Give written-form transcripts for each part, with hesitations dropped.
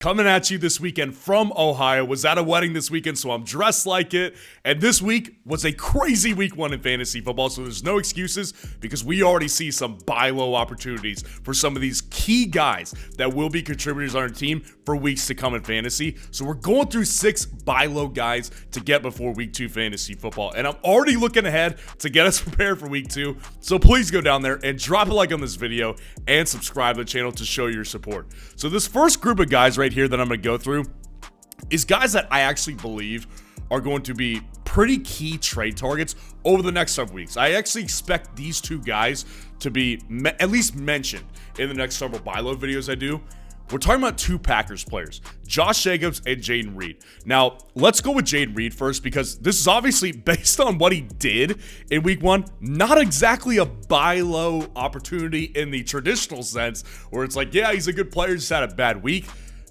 Coming at you this weekend from Ohio. Was at a wedding this weekend, so I'm dressed like it. And this week was a crazy week one in fantasy football, so there's no excuses because we already see some buy low opportunities for some of these key guys that will be contributors on our team for weeks to come in fantasy. So we're going through 6 buy low guys to get before week 2 fantasy football. And I'm already looking ahead to get us prepared for week 2. So please go down there and drop a like on this video and subscribe to the channel to show your support. So this first group of guys right here that I'm going to go through is guys that I actually believe are going to be pretty key trade targets over the next several weeks. I actually expect these 2 guys to be at least mentioned in the next several buy low videos I do. We're talking about 2 Packers players, Josh Jacobs and Jayden Reed. Now, let's go with Jayden Reed first because this is obviously based on what he did in week 1. Not exactly a buy low opportunity in the traditional sense where it's like, yeah, he's a good player, just had a bad week.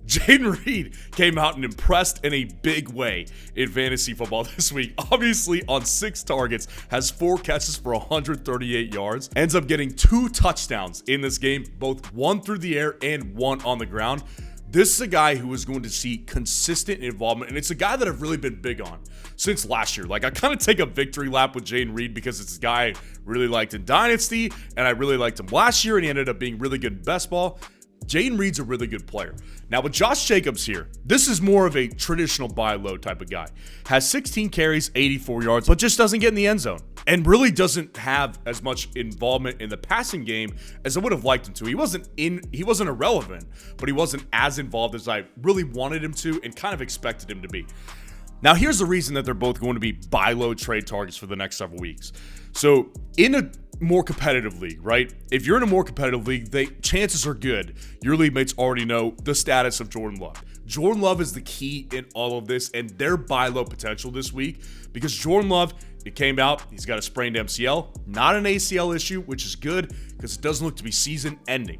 Jayden Reed came out and impressed in a big way in fantasy football this week. Obviously, on 6 targets, has 4 catches for 138 yards, ends up getting 2 touchdowns in this game, both 1 through the air and 1 on the ground. This is a guy who is going to see consistent involvement, and it's a guy that I've really been big on since last year. Like, I kind of take a victory lap with Jayden Reed because it's a guy I really liked in Dynasty, and I really liked him last year, and he ended up being really good in best ball. Jayden Reed's a really good player. Now with Josh Jacobs here, this is more of a traditional buy low type of guy. Has 16 carries, 84 yards, but just doesn't get in the end zone. And really doesn't have as much involvement in the passing game as I would have liked him to. He wasn't irrelevant, but he wasn't as involved as I really wanted him to and kind of expected him to be. Now here's the reason that they're both going to be buy low trade targets for the next several weeks. So in a more competitive league, right? If you're in a more competitive league, chances are good your league mates already know the status of Jordan Love. Jordan Love is the key in all of this and their buy low potential this week because Jordan Love, it came out, he's got a sprained MCL, not an ACL issue, which is good because it doesn't look to be season ending.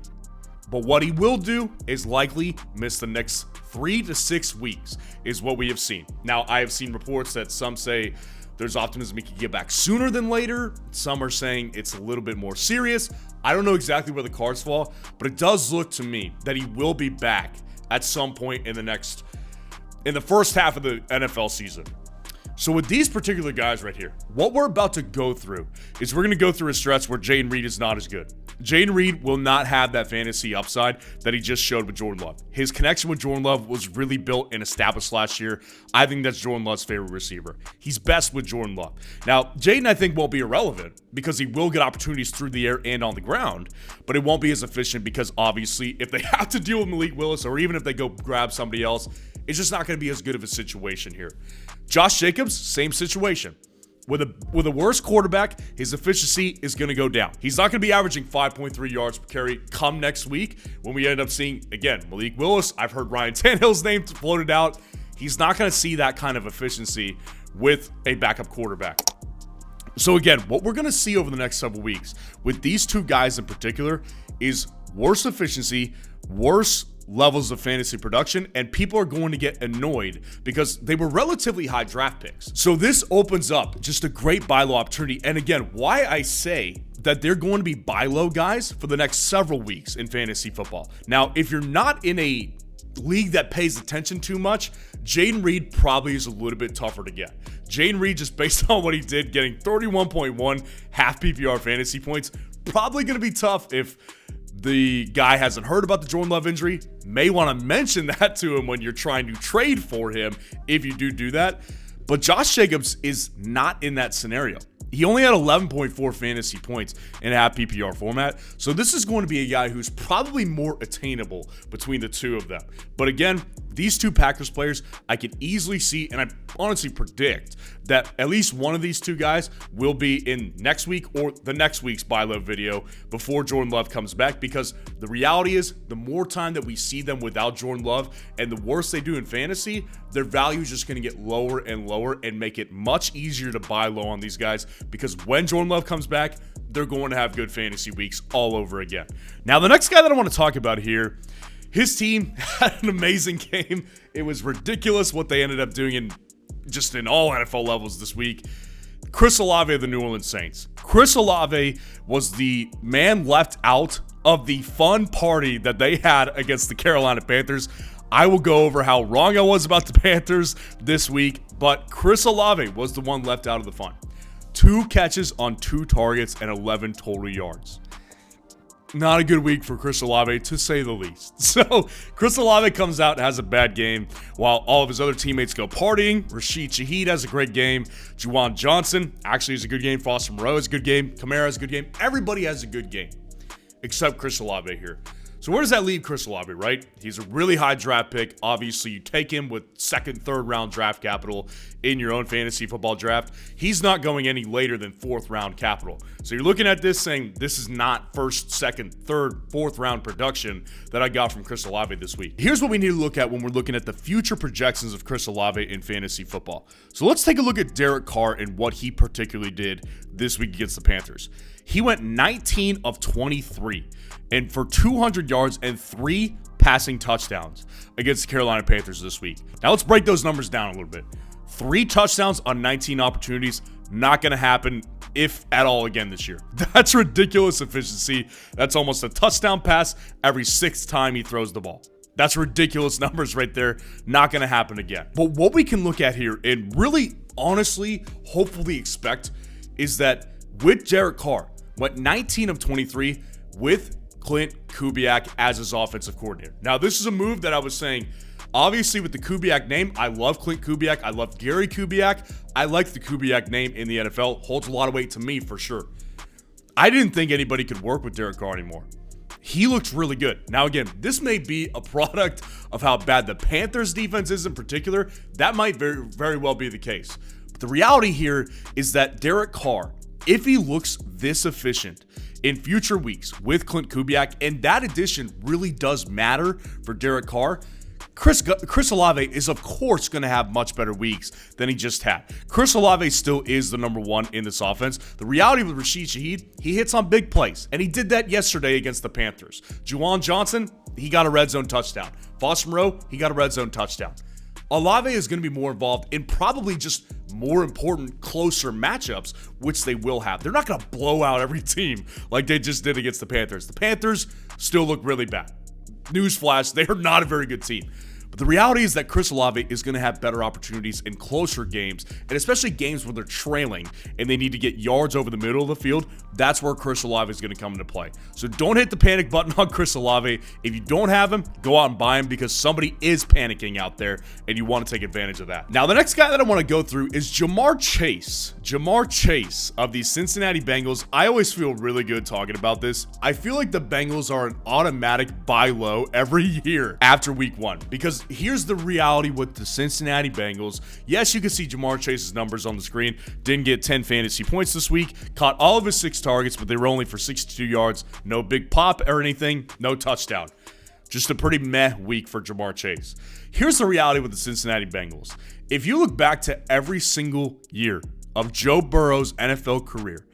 But what he will do is likely miss the next 3 to 6 weeks is what we have seen. Now, I have seen reports that some say there's optimism he can get back sooner than later. Some are saying it's a little bit more serious. I don't know exactly where the cards fall, but it does look to me that he will be back at some point in the first half of the NFL season. So with these particular guys right here, what we're about to go through is we're going to go through a stretch where Jayden Reed is not as good. Jayden Reed will not have that fantasy upside that he just showed with Jordan Love. His connection with Jordan Love was really built and established last year. I think that's Jordan Love's favorite receiver. He's best with Jordan Love. Now, Jayden, I think, won't be irrelevant because he will get opportunities through the air and on the ground, but it won't be as efficient because obviously if they have to deal with Malik Willis or even if they go grab somebody else, it's just not going to be as good of a situation here. Josh Jacobs, same situation. With a worse quarterback, his efficiency is going to go down. He's not going to be averaging 5.3 yards per carry come next week when we end up seeing, again, Malik Willis. I've heard Ryan Tannehill's name floated out. He's not going to see that kind of efficiency with a backup quarterback. So again, what we're going to see over the next several weeks with these 2 guys in particular is worse efficiency, worse levels of fantasy production, and people are going to get annoyed because they were relatively high draft picks. So this opens up just a great buy low opportunity. And again, why I say that they're going to be buy low guys for the next several weeks in fantasy football. Now, if you're not in a league that pays attention too much, Jayden Reed probably is a little bit tougher to get. Jayden Reed, just based on what he did, getting 31.1 half PPR fantasy points, probably going to be tough if the guy hasn't heard about the Jordan Love injury. May want to mention that to him when you're trying to trade for him if you do that. But Josh Jacobs is not in that scenario. He only had 11.4 fantasy points in a half PPR format. So this is going to be a guy who's probably more attainable between the 2 of them. But again, these 2 Packers players, I can easily see, and I honestly predict that at least one of these 2 guys will be in next week or the next week's buy low video before Jordan Love comes back, because the reality is the more time that we see them without Jordan Love and the worse they do in fantasy, their value is just going to get lower and lower and make it much easier to buy low on these guys, because when Jordan Love comes back, they're going to have good fantasy weeks all over again. Now, the next guy that I want to talk about here, his team had an amazing game. It was ridiculous what they ended up doing in all NFL levels this week. Chris Olave of the New Orleans Saints. Chris Olave was the man left out of the fun party that they had against the Carolina Panthers. I will go over how wrong I was about the Panthers this week, but Chris Olave was the one left out of the fun. 2 catches on 2 targets and 11 total yards. Not a good week for Chris Olave, to say the least. So, Chris Olave comes out and has a bad game, while all of his other teammates go partying. Rashid Shaheed has a great game. Juwan Johnson actually has a good game. Foster Moreau has a good game. Kamara has a good game. Everybody has a good game, except Chris Olave here. So where does that leave Chris Olave, right? He's a really high draft pick. Obviously, you take him with 2nd, 3rd round draft capital in your own fantasy football draft. He's not going any later than 4th round capital. So you're looking at this saying, this is not 1st, 2nd, 3rd, 4th round production that I got from Chris Olave this week. Here's what we need to look at when we're looking at the future projections of Chris Olave in fantasy football. So let's take a look at Derek Carr and what he particularly did this week against the Panthers. He went 19 of 23 and for 200 yards and 3 passing touchdowns against the Carolina Panthers this week. Now let's break those numbers down a little bit. 3 touchdowns on 19 opportunities, not going to happen if at all again this year. That's ridiculous efficiency. That's almost a touchdown pass every 6th time he throws the ball. That's ridiculous numbers right there. Not going to happen again. But what we can look at here and really honestly, hopefully expect is that with Derek Carr, went 19 of 23 with Clint Kubiak as his offensive coordinator. Now, this is a move that I was saying, obviously with the Kubiak name, I love Clint Kubiak. I love Gary Kubiak. I like the Kubiak name in the NFL. Holds a lot of weight to me for sure. I didn't think anybody could work with Derek Carr anymore. He looks really good. Now, again, this may be a product of how bad the Panthers defense is in particular. That might very, very well be the case. But the reality here is that Derek Carr, if he looks this efficient in future weeks with Clint Kubiak, and that addition really does matter for Derek Carr, Chris Olave is, of course, going to have much better weeks than he just had. Chris Olave still is the number 1 in this offense. The reality with Rashid Shaheed, he hits on big plays, and he did that yesterday against the Panthers. Juwan Johnson, he got a red zone touchdown. Foster Moreau, he got a red zone touchdown. Olave is going to be more involved in probably just more important, closer matchups, which they will have. They're not going to blow out every team like they just did against the Panthers. The Panthers still look really bad. Newsflash, they are not a very good team. But the reality is that Chris Olave is going to have better opportunities in closer games, and especially games where they're trailing and they need to get yards over the middle of the field. That's where Chris Olave is going to come into play. So don't hit the panic button on Chris Olave. If you don't have him, go out and buy him because somebody is panicking out there and you want to take advantage of that. Now, the next guy that I want to go through is Ja'Marr Chase. Ja'Marr Chase of the Cincinnati Bengals. I always feel really good talking about this. I feel like the Bengals are an automatic buy low every year after week 1 because here's the reality with the Cincinnati Bengals. Yes, you can see Ja'Marr Chase's numbers on the screen. Didn't get 10 fantasy points this week. Caught all of his 6 targets, but they were only for 62 yards. No big pop or anything. No touchdown. Just a pretty meh week for Ja'Marr Chase. Here's the reality with the Cincinnati Bengals. If you look back to every single year of Joe Burrow's NFL career,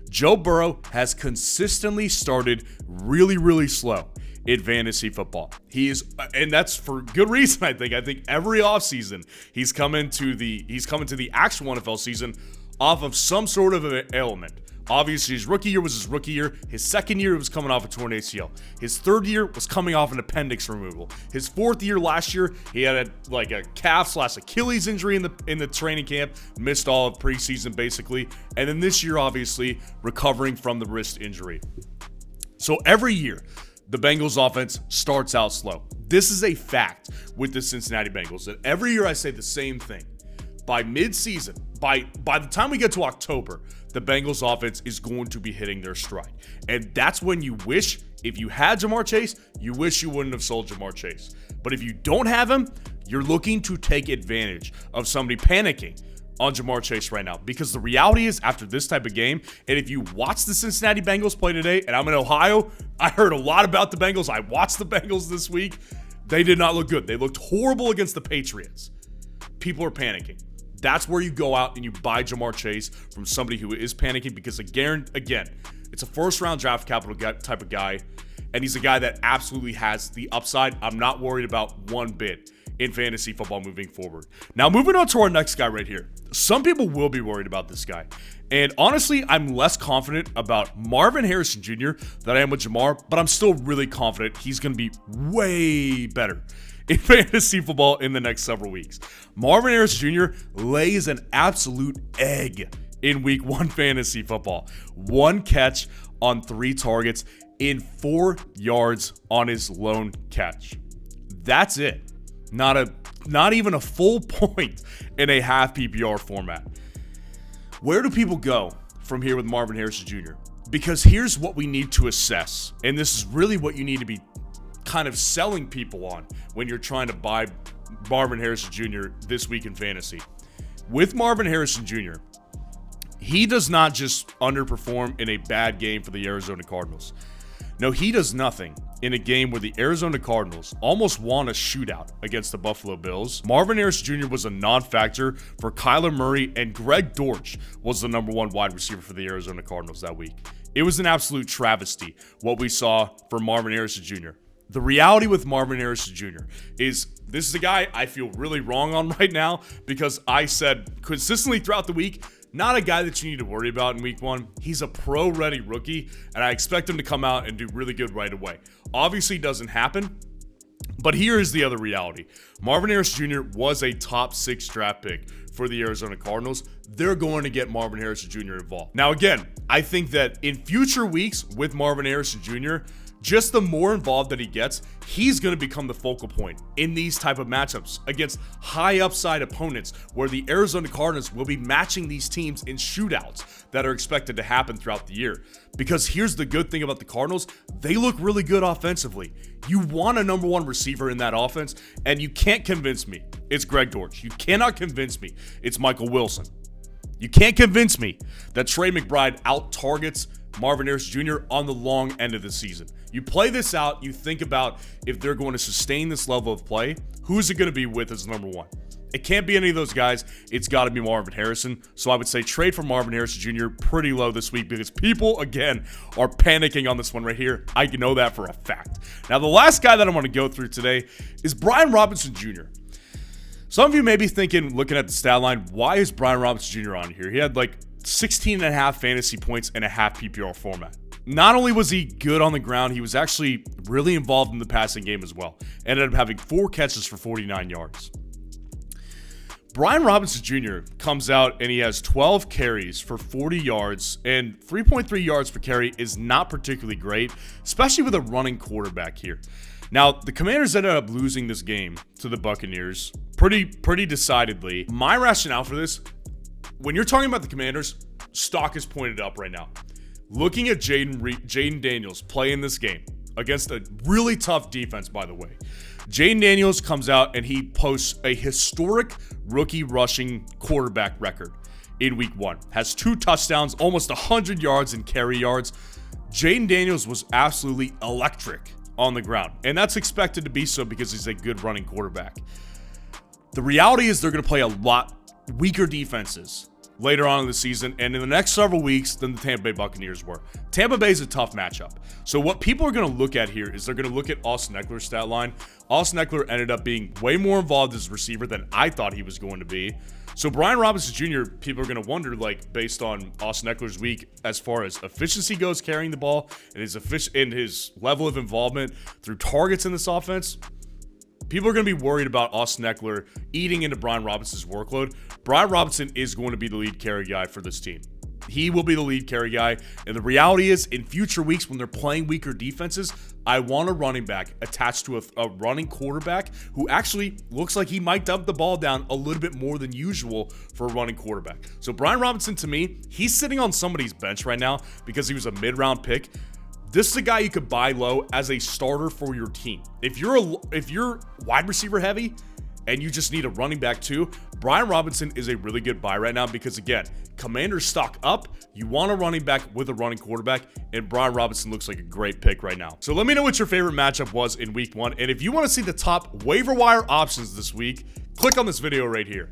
Joe Burrow has consistently started really, really slow in fantasy football. He is, and that's for good reason, I think. I think every offseason he's coming to the actual NFL season off of some sort of an ailment. Obviously, his rookie year was his rookie year. His second year, he was coming off a torn ACL. His third year was coming off an appendix removal. His fourth year last year, he had a calf/Achilles injury in the training camp, missed all of preseason basically. And then this year, obviously, recovering from the wrist injury. So every year, the Bengals offense starts out slow. This is a fact with the Cincinnati Bengals. And every year I say the same thing. By mid-season, by the time we get to October, the Bengals offense is going to be hitting their stride. And that's when you wish, if you had Ja'Marr Chase, you wish you wouldn't have sold Ja'Marr Chase. But if you don't have him, you're looking to take advantage of somebody panicking on Ja'Marr Chase right now. Because the reality is, after this type of game, and if you watch the Cincinnati Bengals play today, and I'm in Ohio, I heard a lot about the Bengals. I watched the Bengals this week. They did not look good. They looked horrible against the Patriots. People are panicking. That's where you go out and you buy Ja'Marr Chase from somebody who is panicking, because again, it's a first-round draft capital type of guy, and he's a guy that absolutely has the upside. I'm not worried about one bit in fantasy football moving forward. Now, moving on to our next guy right here. Some people will be worried about this guy. And honestly, I'm less confident about Marvin Harrison Jr. than I am with Ja'Marr, but I'm still really confident he's going to be way better in fantasy football in the next several weeks. Marvin Harris Jr. lays an absolute egg in week 1 fantasy football. 1 catch on 3 targets in 4 yards on his lone catch. That's it. Not even a full point in a half PPR format. Where do people go from here with Marvin Harrison Jr.? Because here's what we need to assess, and this is really what you need to be kind of selling people on when you're trying to buy Marvin Harrison Jr. this week in fantasy. With Marvin Harrison Jr., he does not just underperform in a bad game for the Arizona Cardinals. No, he does nothing in a game where the Arizona Cardinals almost won a shootout against the Buffalo Bills. Marvin Harris Jr. was a non-factor for Kyler Murray, and Greg Dortch was the number 1 wide receiver for the Arizona Cardinals that week. It was an absolute travesty what we saw for Marvin Harrison Jr. The reality with Marvin Harrison Jr. is this is a guy I feel really wrong on right now because I said consistently throughout the week, not a guy that you need to worry about in week 1. He's a pro-ready rookie, and I expect him to come out and do really good right away. Obviously, it doesn't happen, but here is the other reality. Marvin Harris Jr. was a top 6 draft pick for the Arizona Cardinals. They're going to get Marvin Harrison Jr. involved. Now, again, I think that in future weeks with Marvin Harrison Jr., just the more involved that he gets, he's going to become the focal point in these type of matchups against high upside opponents where the Arizona Cardinals will be matching these teams in shootouts that are expected to happen throughout the year. Because here's the good thing about the Cardinals, they look really good offensively. You want a number 1 receiver in that offense, and you can't convince me it's Greg Dortch. You cannot convince me it's Michael Wilson. You can't convince me that Trey McBride out-targets Marvin Harris Jr. on the long end of the season. You play this out, you think about if they're going to sustain this level of play, who's it going to be with as number 1? It can't be any of those guys. It's got to be Marvin Harrison. So I would say trade for Marvin Harrison Jr. pretty low this week because people, again, are panicking on this one right here. I know that for a fact. Now, the last guy that I want to go through today is Brian Robinson Jr. Some of you may be thinking, looking at the stat line, why is Brian Robinson Jr. on here? He had like 16.5 fantasy points in a half PPR format. Not only was he good on the ground, he was actually really involved in the passing game as well. Ended up having 4 catches for 49 yards. Brian Robinson Jr. comes out and he has 12 carries for 40 yards, and 3.3 yards per carry is not particularly great, especially with a running quarterback here. Now, the Commanders ended up losing this game to the Buccaneers pretty decidedly. My rationale for this, when you're talking about the Commanders, stock is pointed up right now. Looking at Jaden Daniels play in this game against a really tough defense, by the way. Jaden Daniels comes out and he posts a historic rookie rushing quarterback record in week 1. Has 2 touchdowns, almost 100 yards in carry yards. Jaden Daniels was absolutely electric on the ground, and that's expected to be so because he's a good running quarterback. The reality is they're going to play a lot weaker defenses later on in the season and in the next several weeks than the Tampa Bay Buccaneers were. Tampa Bay is a tough matchup. So what people are going to look at here is they're going to look at Austin Eckler's stat line. Austin Eckler ended up being way more involved as a receiver than I thought he was going to be. So Brian Robinson Jr., people are going to wonder, like, based on Austin Eckler's week as far as efficiency goes carrying the ball and his level of involvement through targets in this offense, people are going to be worried about Austin Eckler eating into Brian Robinson's workload. Brian Robinson is going to be the lead carry guy for this team. He will be the lead carry guy. And the reality is, in future weeks when they're playing weaker defenses, I want a running back attached to a running quarterback who actually looks like he might dump the ball down a little bit more than usual for a running quarterback. So Brian Robinson, to me, he's sitting on somebody's bench right now because he was a mid-round pick. This is a guy you could buy low as a starter for your team. If you're wide receiver heavy and you just need a running back too, Brian Robinson is a really good buy right now because, again, Commanders stock up. You want a running back with a running quarterback, and Brian Robinson looks like a great pick right now. So let me know what your favorite matchup was in week 1, and if you want to see the top waiver wire options this week, click on this video right here.